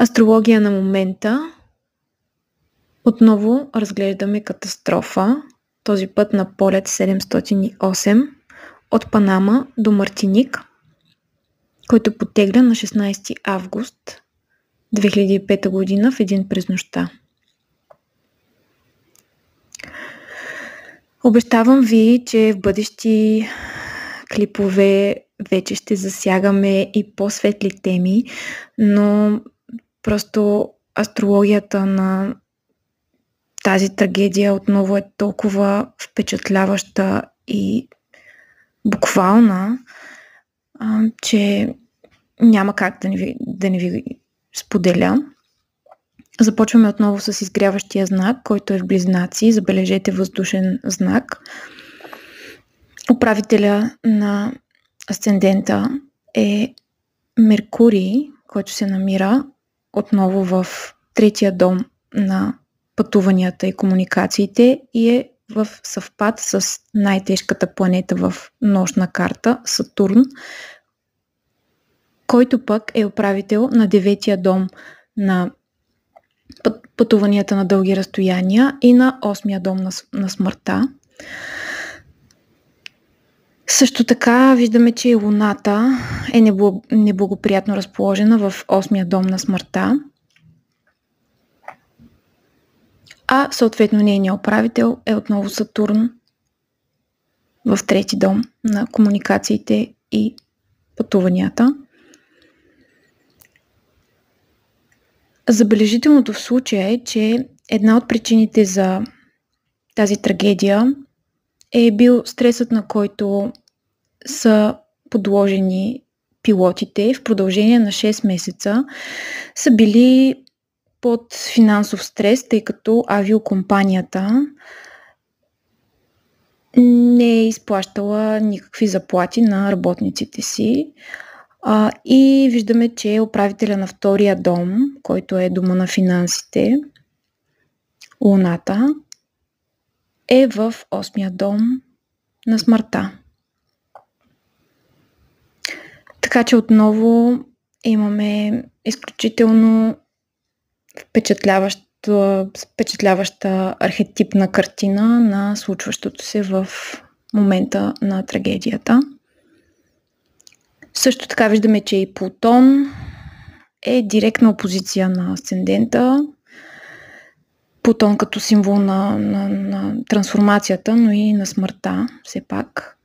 Астрология на момента. Отново разглеждаме катастрофа, този път на полет 708 от Панама до Мартиник, който потегля на 16 август 2005 година в един през нощта. Обещавам ви, че в бъдещи клипове вече ще засягаме и по-светли теми, но просто астрологията на тази трагедия отново е толкова впечатляваща и буквална, че няма как да не ви споделя. Започваме отново с изгряващия знак, който е в Близнаци. Забележете въздушен знак. Управителя на асцендента е Меркурий, който се намира отново в третия дом на пътуванията и комуникациите и е в съвпад с най-тежката планета в нощна карта Сатурн, който пък е управител на деветия дом на пътуванията на дълги разстояния и на осмия дом на смъртта. Също така виждаме, че и Луната е неблагоприятно разположена в осмия дом на смъртта, а съответно нейният управител е отново Сатурн в трети дом на комуникациите и пътуванията. Забележителното в случая е, че една от причините за тази трагедия е бил стресът, на който са подложени пилотите в продължение на 6 месеца. Са били под финансов стрес, тъй като авиокомпанията не е изплащала никакви заплати на работниците си. И виждаме, че управителя на втория дом, който е дома на финансите, Луната, е в осмия дом на смъртта. Така че отново имаме изключително впечатляваща архетипна картина на случващото се в момента на трагедията. Също така виждаме, че и Плутон е директна опозиция на асцендента. Плутон като символ на трансформацията, но и на смъртта, все пак.